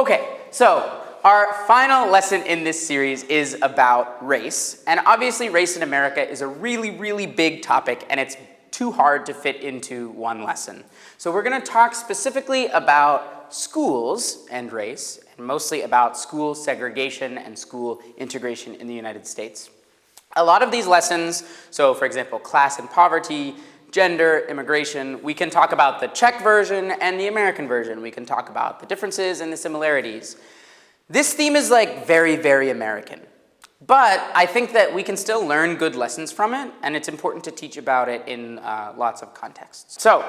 Okay, so our final lesson in this series is about race. And obviously race in America is a really, really big topic, and it's too hard to fit into one lesson. So we're going to talk specifically about schools and race, and mostly about school segregation and school integration in the United States. A lot of these lessons, so for example, class and poverty, gender, immigration, we can talk about the Czech version and the American version. We can talk about the differences and the similarities. This theme is like very, very American. But I think that we can still learn good lessons from it, and it's important to teach about it in lots of contexts. So,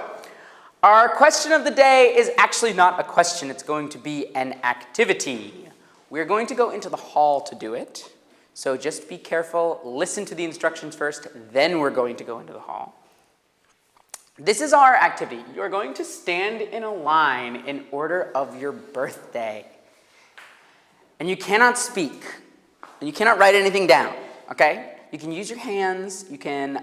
our question of the day is actually not a question, it's going to be an activity. We're going to go into the hall to do it. So just be careful, listen to the instructions first, then we're going to go into the hall. This is our activity. You're going to stand in a line in order of your birthday. And you cannot speak. And you cannot write anything down, okay? You can use your hands, you can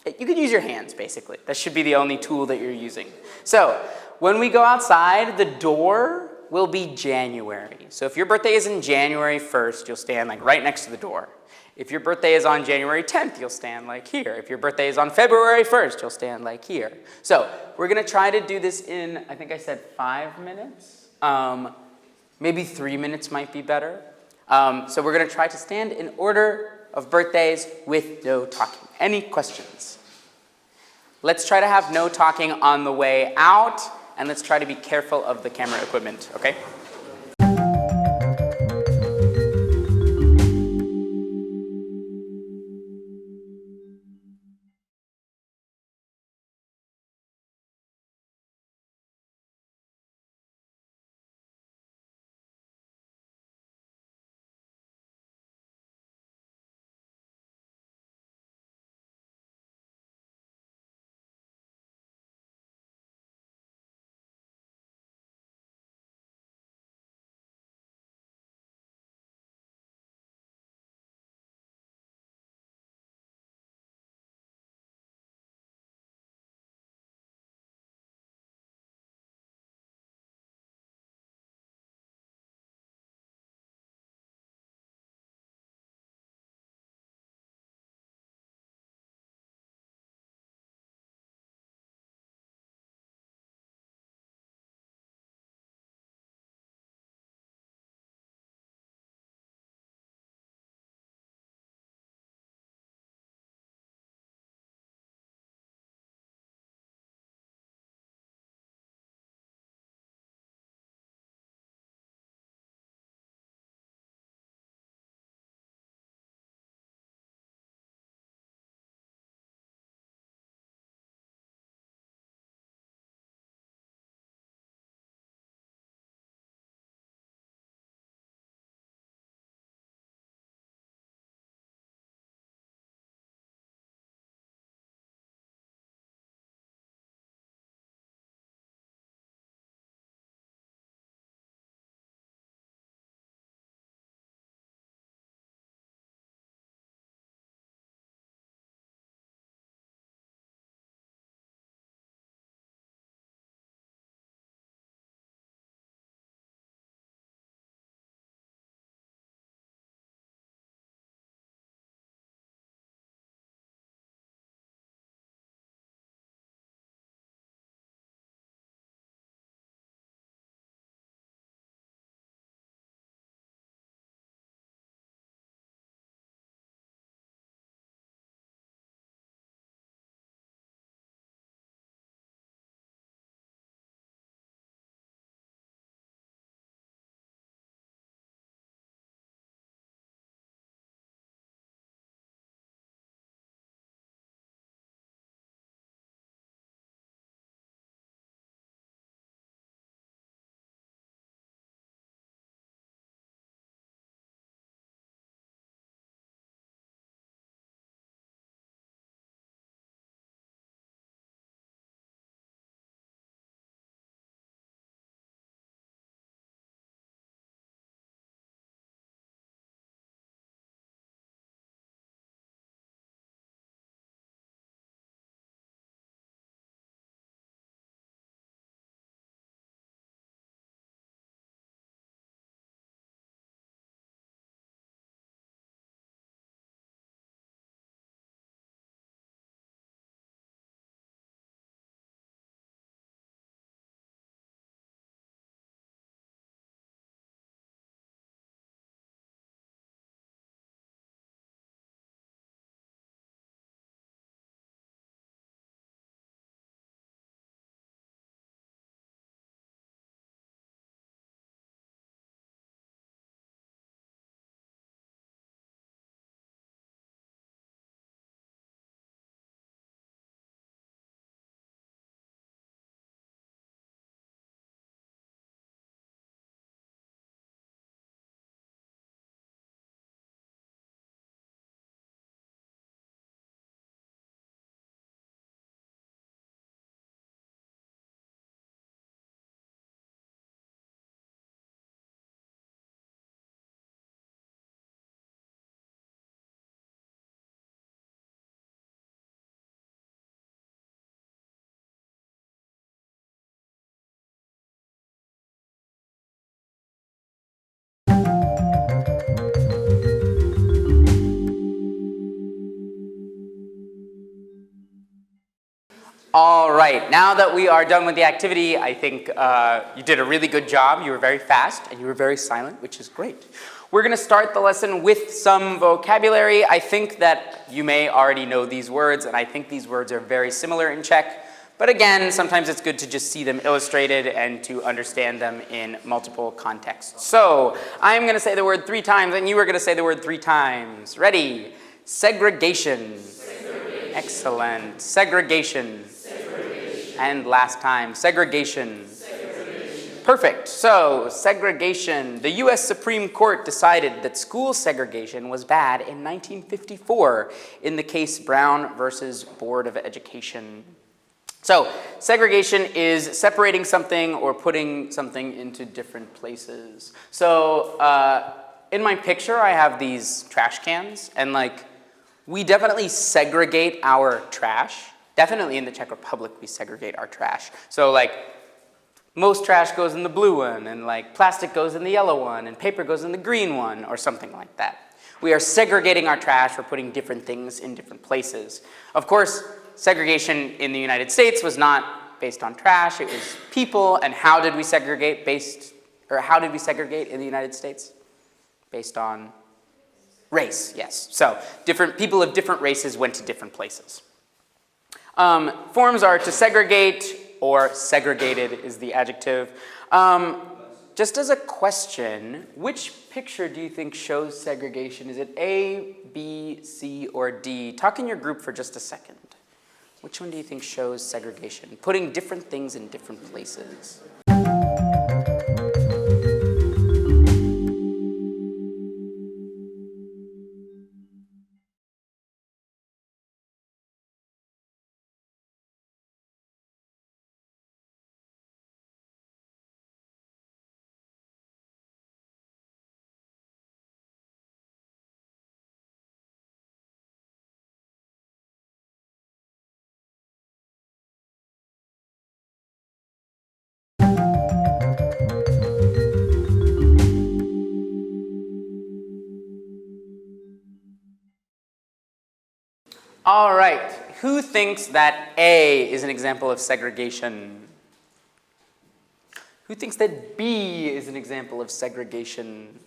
use your hands, basically. That should be the only tool that you're using. So, when we go outside, the door will be January. So if your birthday is in January 1st, you'll stand like right next to the door. If your birthday is on January 10th, you'll stand like here. If your birthday is on February 1st, you'll stand like here. So we're going to try to do this in, I think I said 5 minutes. Maybe 3 minutes might be better. So we're going to try to stand in order of birthdays with no talking. Any questions? Let's try to have no talking on the way out, and let's try to be careful of the camera equipment, okay? right, now that we are done with the activity, I think you did a really good job. You were very fast and you were very silent, which is great. We're going to start the lesson with some vocabulary. I think that you may already know these words, and I think these words are very similar in Czech. But again, sometimes it's good to just see them illustrated and to understand them in multiple contexts. So, I'm going to say the word 3 times, and you are going to say the word 3 times. Ready? Segregation. Segregation. Excellent. Segregation. Segregation. And last time, segregation. Perfect. So, segregation. The U.S. Supreme Court decided that school segregation was bad in 1954 in the case Brown versus Board of Education. So, segregation is separating something or putting something into different places. So, in my picture, I have these trash cans, and we definitely segregate our trash. Definitely in the Czech Republic, we segregate our trash. So, most trash goes in the blue one, and plastic goes in the yellow one, and paper goes in the green one, or something like that. We are segregating our trash. We're putting different things in different places. Of course, segregation in the United States was not based on trash. It was people. And how did we segregate in the United States? Based on race, yes. So different people of different races went to different places. Forms are to segregate, or segregated is the adjective. Just as a question, which picture do you think shows segregation? Is it A, B, C, or D? Talk in your group for just a second. Which one do you think shows segregation? Putting different things in different places. All right, who thinks that A is an example of segregation? Who thinks that B is an example of segregation?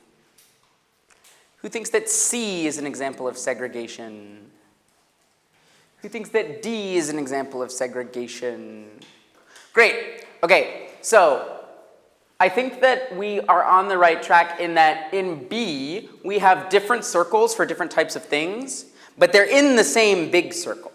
Who thinks that C is an example of segregation? Who thinks that D is an example of segregation? Great, okay, so I think that we are on the right track in that in B, we have different circles for different types of things, but they're in the same big circle.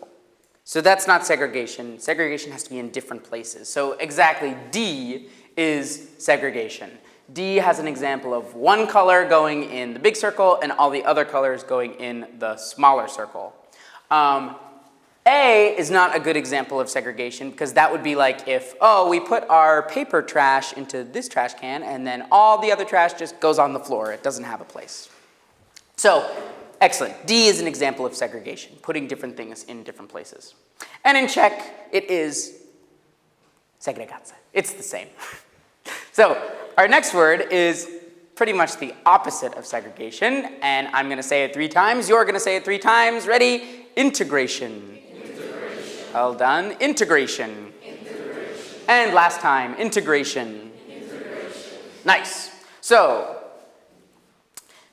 So that's not segregation. Segregation has to be in different places. So exactly, D is segregation. D has an example of one color going in the big circle and all the other colors going in the smaller circle. A is not a good example of segregation because that would be like if, we put our paper trash into this trash can and then all the other trash just goes on the floor. It doesn't have a place. So, excellent. D is an example of segregation, putting different things in different places. And in Czech, it is segregace. It's the same. So, our next word is pretty much the opposite of segregation, and I'm going to say it 3 times. You're going to say it 3 times. Ready? Integration. Integration. Well done. Integration. Integration. And last time, integration. Integration. Nice. So,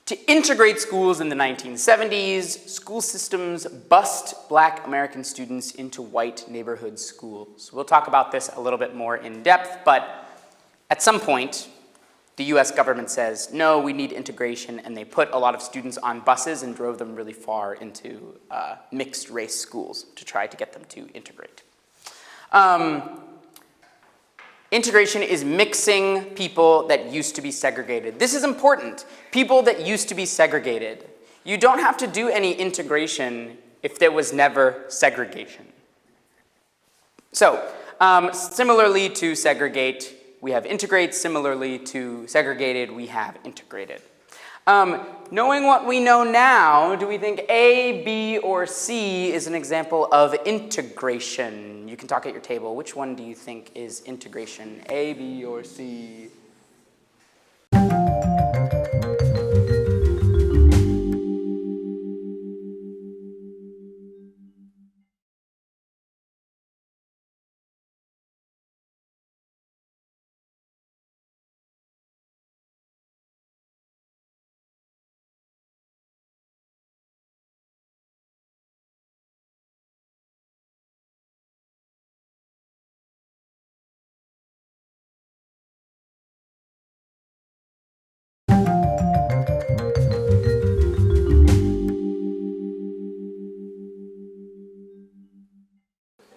to integrate schools in the 1970s, school systems bussed Black American students into white neighborhood schools. We'll talk about this a little bit more in depth, but at some point, the US government says, no, we need integration, and they put a lot of students on buses and drove them really far into mixed race schools to try to get them to integrate. Integration is mixing people that used to be segregated. This is important. People that used to be segregated. You don't have to do any integration if there was never segregation. So, similarly to segregate, we have integrate. Similarly to segregated, we have integrated. Knowing what we know now, do we think A, B, or C is an example of integration? You can talk at your table. Which one do you think is integration? A, B, or C?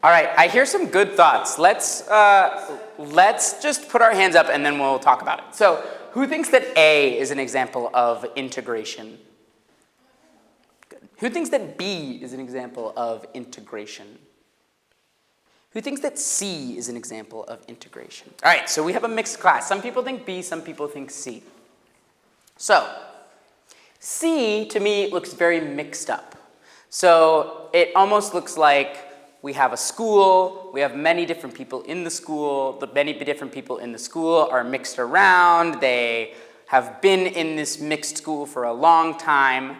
All right, I hear some good thoughts. Let's just put our hands up and then we'll talk about it. So, who thinks that A is an example of integration? Good. Who thinks that B is an example of integration? Who thinks that C is an example of integration? All right, so we have a mixed class. Some people think B, some people think C. So, C, to me, looks very mixed up. So, it almost looks like we have a school, we have many different people in the school, the many different people in the school are mixed around, they have been in this mixed school for a long time.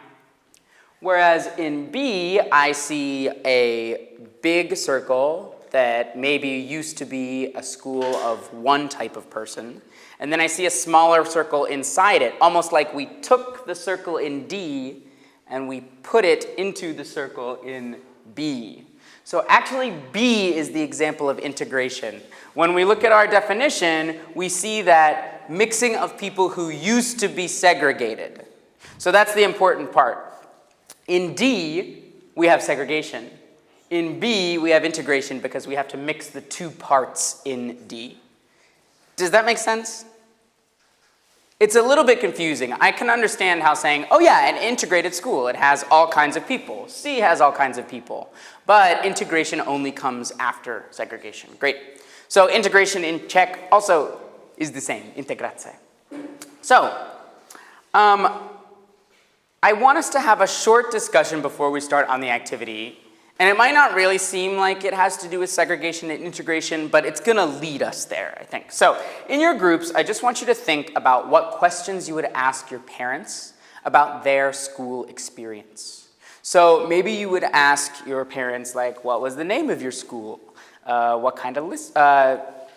Whereas in B, I see a big circle that maybe used to be a school of one type of person, and then I see a smaller circle inside it, almost like we took the circle in D and we put it into the circle in B. So actually, B is the example of integration. When we look at our definition, we see that mixing of people who used to be segregated. So that's the important part. In D, we have segregation. In B, we have integration because we have to mix the two parts in D. Does that make sense? It's a little bit confusing. I can understand how saying, oh yeah, an integrated school, it has all kinds of people. C has all kinds of people. But integration only comes after segregation. Great. So integration in Czech also is the same, integrace. So, I want us to have a short discussion before we start on the activity. And it might not really seem like it has to do with segregation and integration, but it's going to lead us there, I think. So in your groups, I just want you to think about what questions you would ask your parents about their school experience. So maybe you would ask your parents, like, what was the name of your school? What kind of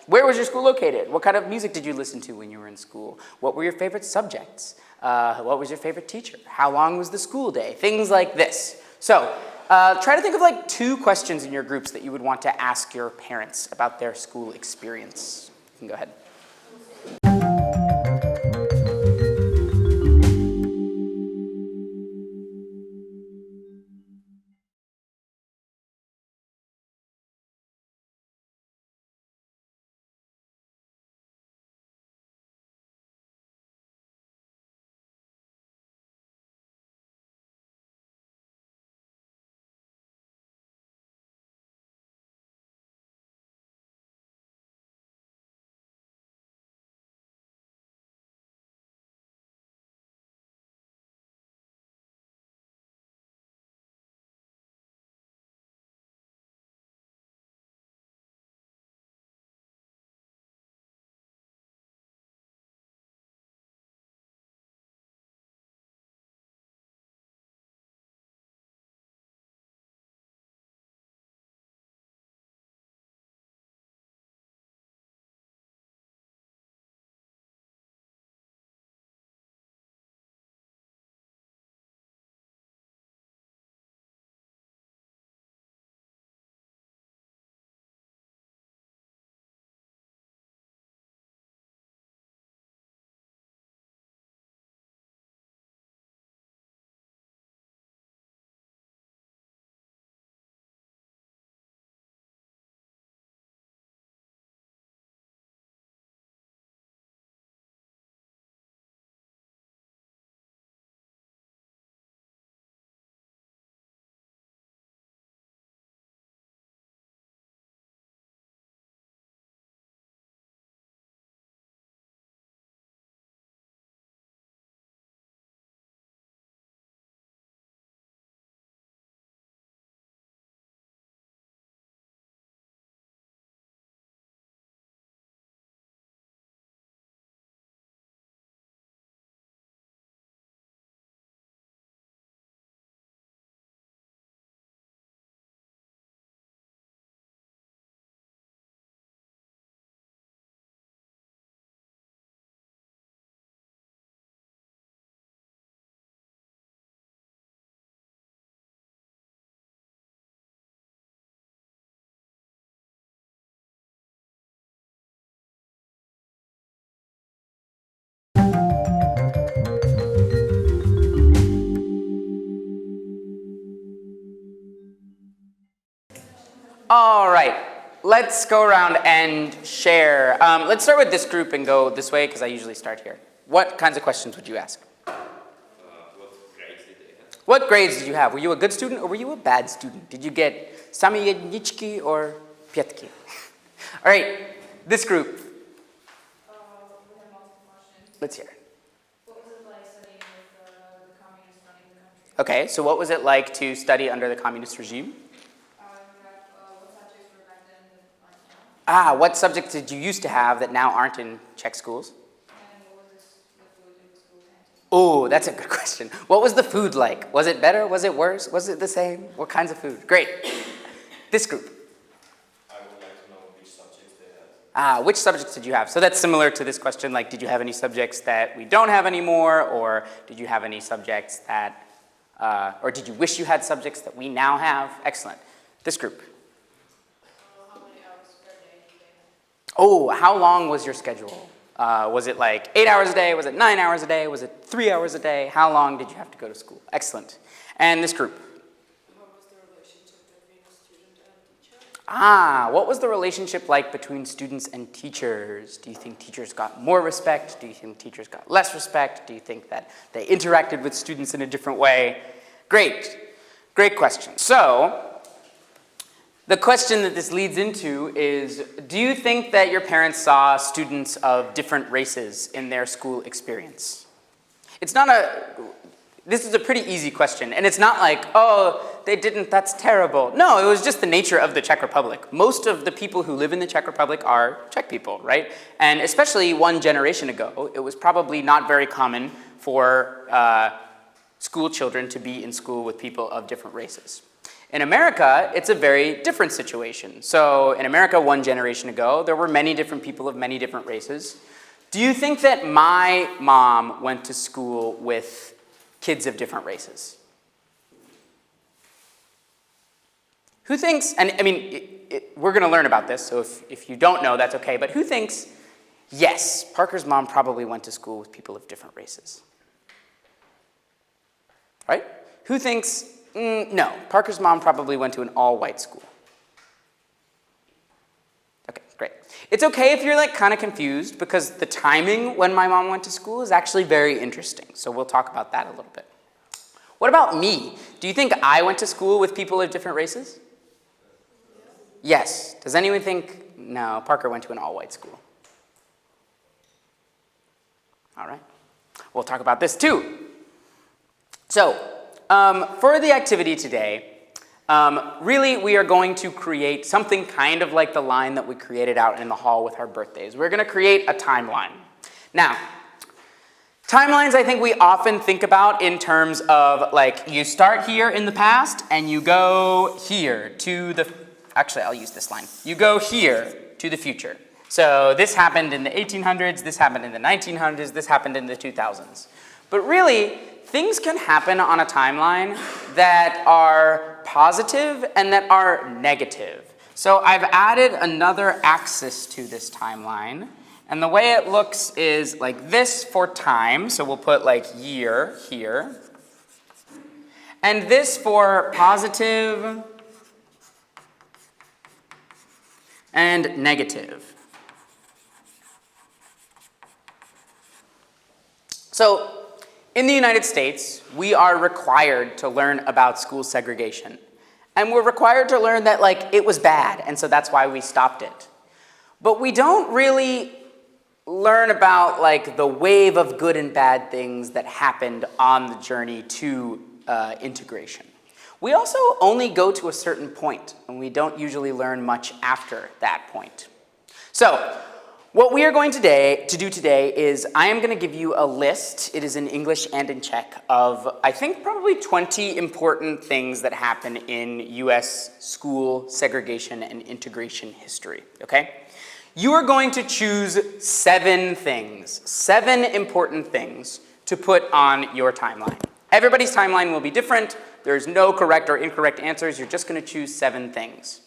where was your school located? What kind of music did you listen to when you were in school? What were your favorite subjects? What was your favorite teacher? How long was the school day? Things like this. So try to think of like 2 questions in your groups that you would want to ask your parents about their school experience. You can go ahead. All right, let's go around and share. Let's start with this group and go this way, because I usually start here. What kinds of questions would you ask? What grades did they have? What grades did you have? Were you a good student or were you a bad student? Did you get sami jedničky or pětky? All right, this group. We have multiple questions. Let's hear it. What was it like studying with the communists running the country? Okay, so what was it like to study under the communist regime? What subjects were back then that aren't now? What subjects did you used to have that now aren't in Czech schools? And what was the food in the school canteen? Oh, that's a good question. What was the food like? Was it better? Was it worse? Was it the same? What kinds of food? Great. This group. I would like to know which subjects they had. Which subjects did you have? So that's similar to this question, like did you have any subjects that we don't have anymore, or did you have any subjects that, or did you wish you had subjects that we now have? Excellent. This group. How many hours per day did they have? Oh, how long was your schedule? Was it like 8 hours a day? Was it 9 hours a day? Was it 3 hours a day? How long did you have to go to school? Excellent. And this group. What was the relationship between a student and a teacher? What was the relationship like between students and teachers? Do you think teachers got more respect? Do you think teachers got less respect? Do you think that they interacted with students in a different way? Great. Great question. So, the question that this leads into is, do you think that your parents saw students of different races in their school experience? This is a pretty easy question, and it's not like, oh, they didn't, that's terrible. No, it was just the nature of the Czech Republic. Most of the people who live in the Czech Republic are Czech people, right? And especially one generation ago, it was probably not very common for school children to be in school with people of different races. In America, it's a very different situation. So in America, one generation ago, there were many different people of many different races. Do you think that my mom went to school with kids of different races? Who thinks, and I mean, we're going to learn about this, so if you don't know, that's okay, but who thinks, yes, Parker's mom probably went to school with people of different races? Right? Who thinks, no, Parker's mom probably went to an all-white school? Okay, great. It's okay if you're like kind of confused, because the timing when my mom went to school is actually very interesting. So we'll talk about that a little bit. What about me? Do you think I went to school with people of different races? Yes. Does anyone think, no, Parker went to an all-white school? All right. We'll talk about this too. So, for the activity today, really we are going to create something kind of like the line that we created out in the hall with our birthdays. We're going to create a timeline. Now, timelines I think we often think about in terms of like you start here in the past and you go here to the, actually I'll use this line. You go here to the future. So this happened in the 1800s, this happened in the 1900s, this happened in the 2000s. But really, things can happen on a timeline that are positive and that are negative. So I've added another axis to this timeline. And the way it looks is like this for time. So we'll put like year here. And this for positive and negative. So, in the United States, we are required to learn about school segregation. And we're required to learn that like it was bad, and so that's why we stopped it. But we don't really learn about like the wave of good and bad things that happened on the journey to integration. We also only go to a certain point, and we don't usually learn much after that point. So, what we are going to do today is I am going to give you a list, it is in English and in Czech, of I think probably 20 important things that happen in US school segregation and integration history, okay? You are going to choose 7 things, 7 important things to put on your timeline. Everybody's timeline will be different. There's no correct or incorrect answers. You're just going to choose 7 things.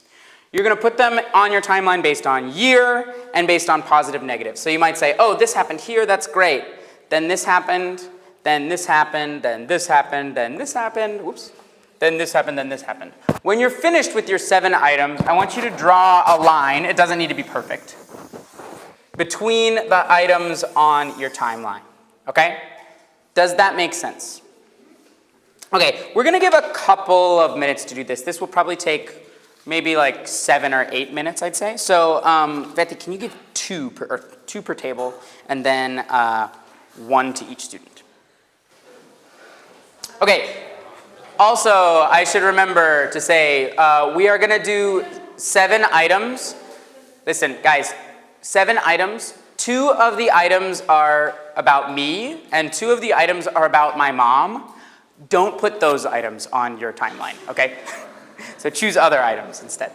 You're going to put them on your timeline based on year and based on positive, negative. So you might say, oh, this happened here, that's great. Then this happened, then this happened, then this happened, then this happened. Whoops. then this happened, then this happened. When you're finished with your 7 items, I want you to draw a line, it doesn't need to be perfect, between the items on your timeline, okay? Does that make sense? Okay, we're gonna give a couple of minutes to do this. This will probably take maybe like 7 or 8 minutes, I'd say. So, Vetty, can you give two per table, and then 1 to each student? Okay, also, I should remember to say, we are gonna do 7 items. Listen, guys, 7 items. 2 of the items are about me, and 2 of the items are about my mom. Don't put those items on your timeline, okay? So choose other items instead.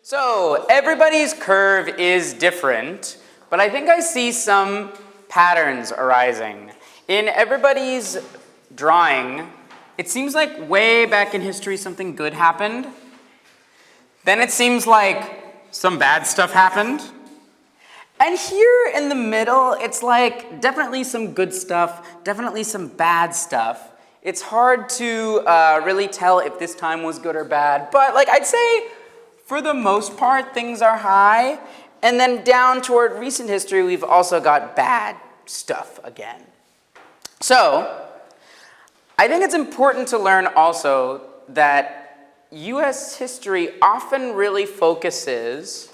So everybody's curve is different, but I think I see some patterns arising. In everybody's drawing, it seems like way back in history something good happened. Then it seems like some bad stuff happened. And here in the middle, it's like definitely some good stuff, definitely some bad stuff. It's hard to really tell if this time was good or bad, but like I'd say for the most part, things are high. And then down toward recent history, we've also got bad stuff again. So I think it's important to learn also that US history often really focuses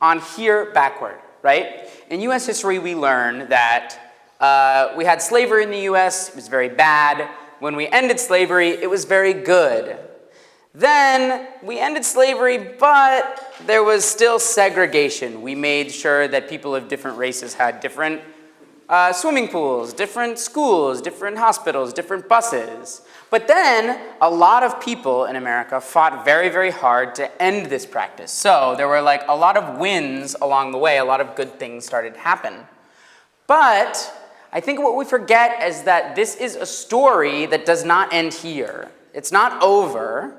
on here backward, right? In US history, we learn that we had slavery in the US, it was very bad. When we ended slavery, it was very good. Then we ended slavery, but there was still segregation. We made sure that people of different races had different swimming pools, different schools, different hospitals, different buses. But then a lot of people in America fought very, very hard to end this practice. So there were like a lot of wins along the way, a lot of good things started to happen. But I think what we forget is that this is a story that does not end here. It's not over.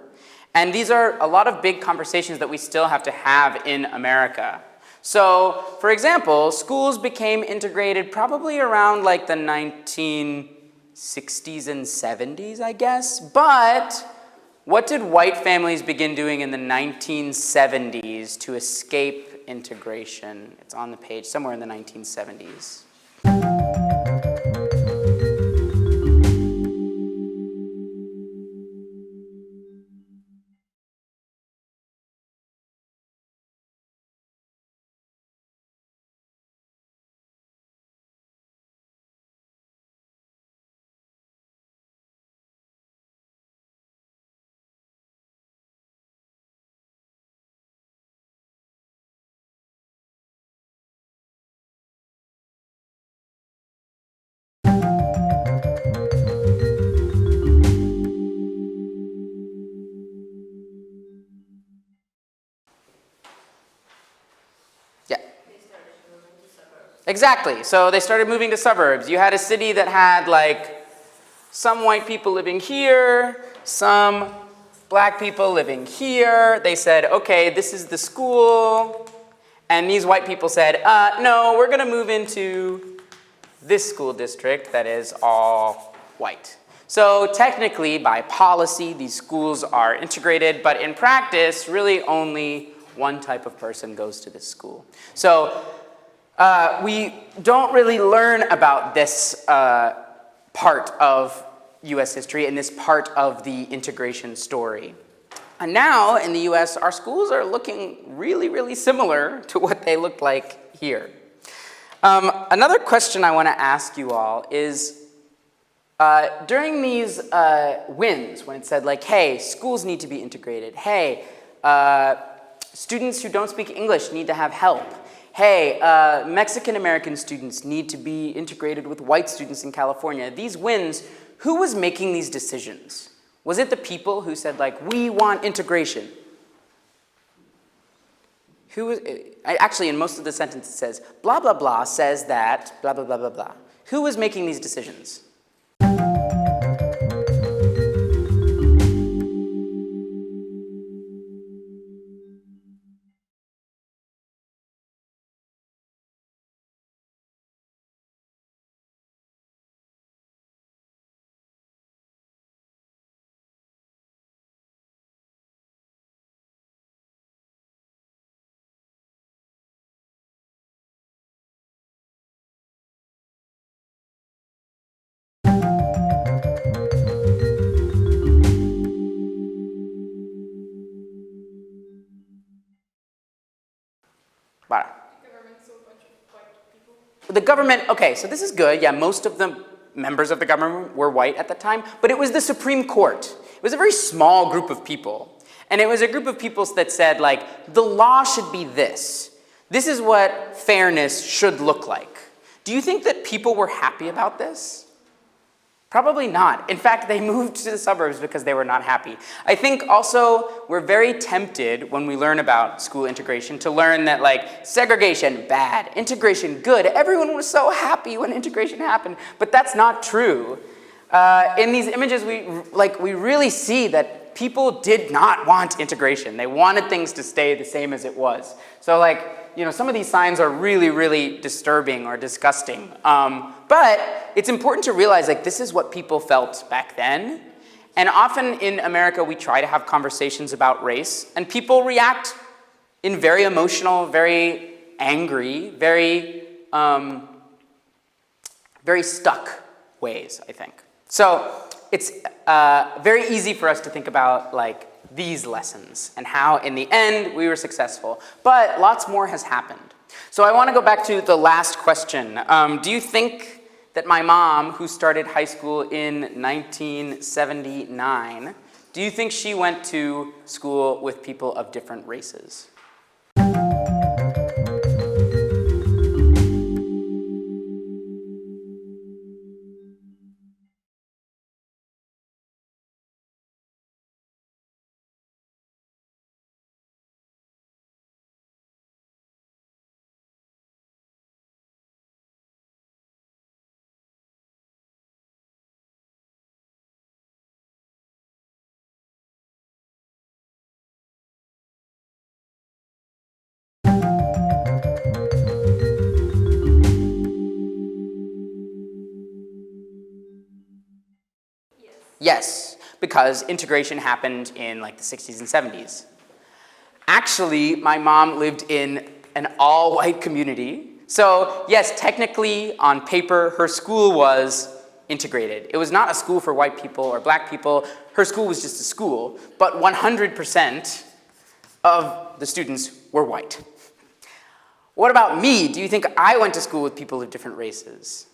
And these are a lot of big conversations that we still have to have in America. So, for example, schools became integrated probably around like the 1960s and 70s, I guess. But what did white families begin doing in the 1970s to escape integration? It's on the page, somewhere in the 1970s. Exactly. So they started moving to suburbs. You had a city that had like some white people living here, some black people living here. They said, okay, this is the school. And these white people said, no, we're going to move into this school district that is all white. So technically, by policy, these schools are integrated, but in practice, really only one type of person goes to this school. So we don't really learn about this part of US history and this part of the integration story. And now in the US, our schools are looking really, really similar to what they looked like here. Another question I want to ask you all is, during these wins, when it said like, hey, schools need to be integrated, hey, students who don't speak English need to have help, hey, Mexican-American students need to be integrated with white students in California. These wins, who was making these decisions? Was it the people who said, like, we want integration? Who was, actually, in most of the sentence it says, blah, blah, blah says that, blah, blah, blah, blah, blah. Who was making these decisions? The government, okay, so this is good. Yeah, most of the members of the government were white at the time, but it was the Supreme Court. It was a very small group of people. And it was a group of people that said, like, the law should be this. This is what fairness should look like. Do you think that people were happy about this? Probably not. In fact, they moved to the suburbs because they were not happy. I think also we're very tempted when we learn about school integration to learn that like segregation, bad, integration, good. Everyone was so happy when integration happened, but that's not true. In these images, we really see that people did not want integration. They wanted things to stay the same as it was. So like, you know, some of these signs are really, really disturbing or disgusting. But it's important to realize like this is what people felt back then. And often in America, we try to have conversations about race, and people react in very emotional, very angry, very stuck ways, I think. So it's very easy for us to think about like these lessons and how in the end we were successful. But lots more has happened. So I want to go back to the last question. Do you think that my mom, who started high school in 1979, do you think she went to school with people of different races? Yes, because integration happened in like the 60s and 70s. Actually, my mom lived in an all-white community. So yes, technically, on paper, her school was integrated. It was not a school for white people or black people. Her school was just a school, but 100% of the students were white. What about me? Do you think I went to school with people of different races?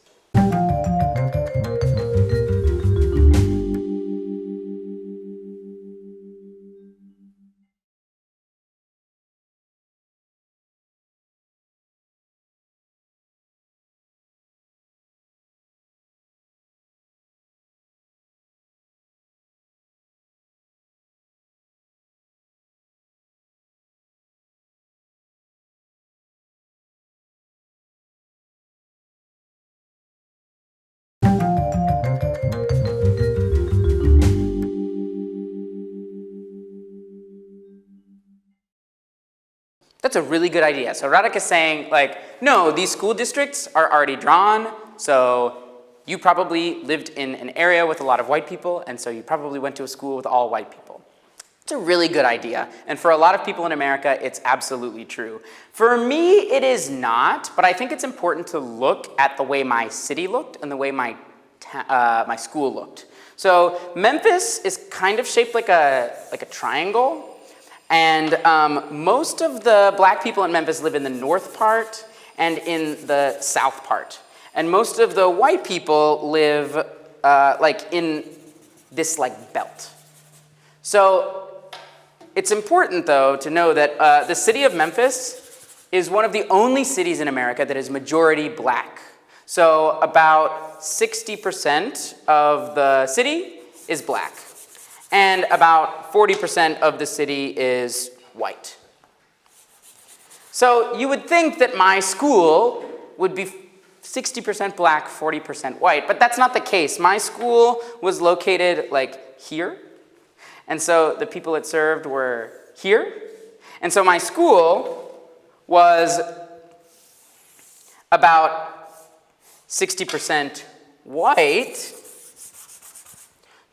That's a really good idea. So Radek is saying, like, no, these school districts are already drawn, so you probably lived in an area with a lot of white people, and so you probably went to a school with all white people. It's a really good idea, and for a lot of people in America, it's absolutely true. For me, it is not, but I think it's important to look at the way my city looked and the way my school looked. So Memphis is kind of shaped like a triangle. And most of the black people in Memphis live in the north part and in the south part. And most of the white people live like in this like belt. So it's important though to know that the city of Memphis is one of the only cities in America that is majority black. So about 60% of the city is black. And about 40% of the city is white. So you would think that my school would be 60% black, 40% white, but that's not the case. My school was located like here, and so the people it served were here. And so my school was about 60% white,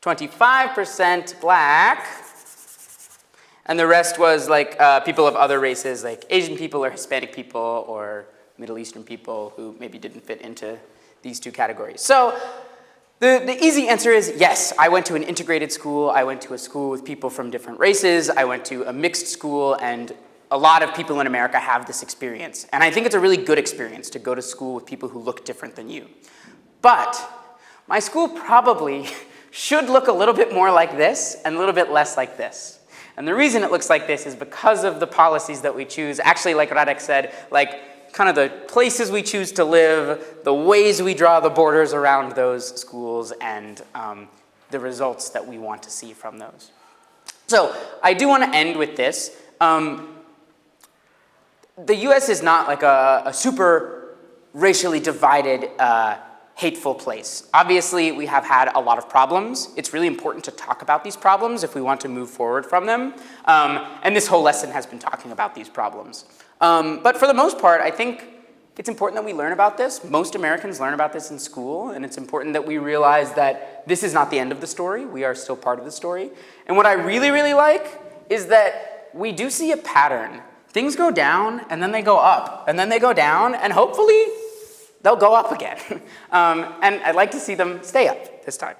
25% black, and the rest was like people of other races, like Asian people or Hispanic people or Middle Eastern people who maybe didn't fit into these two categories. So the easy answer is yes, I went to an integrated school. I went to a school with people from different races. I went to a mixed school, and a lot of people in America have this experience. And I think it's a really good experience to go to school with people who look different than you. But my school probably should look a little bit more like this and a little bit less like this. And the reason it looks like this is because of the policies that we choose. Actually, like Radek said, like kind of the places we choose to live, the ways we draw the borders around those schools, and the results that we want to see from those. So I do want to end with this. The US is not like a super racially divided, hateful place. Obviously, we have had a lot of problems. It's really important to talk about these problems if we want to move forward from them. And this whole lesson has been talking about these problems. But for the most part, I think it's important that we learn about this. Most Americans learn about this in school, and it's important that we realize that this is not the end of the story. We are still part of the story. And what I really, really like is that we do see a pattern. Things go down, and then they go up, and then they go down, and hopefully they'll go up again. And I'd like to see them stay up this time.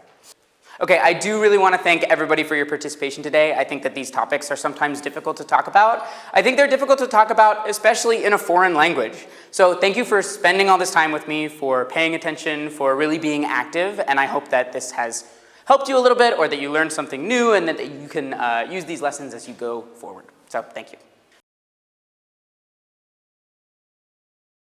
Okay, I do really want to thank everybody for your participation today. I think that these topics are sometimes difficult to talk about. I think they're difficult to talk about, especially in a foreign language. So thank you for spending all this time with me, for paying attention, for really being active, and I hope that this has helped you a little bit, or that you learned something new, and that you can use these lessons as you go forward. So thank you.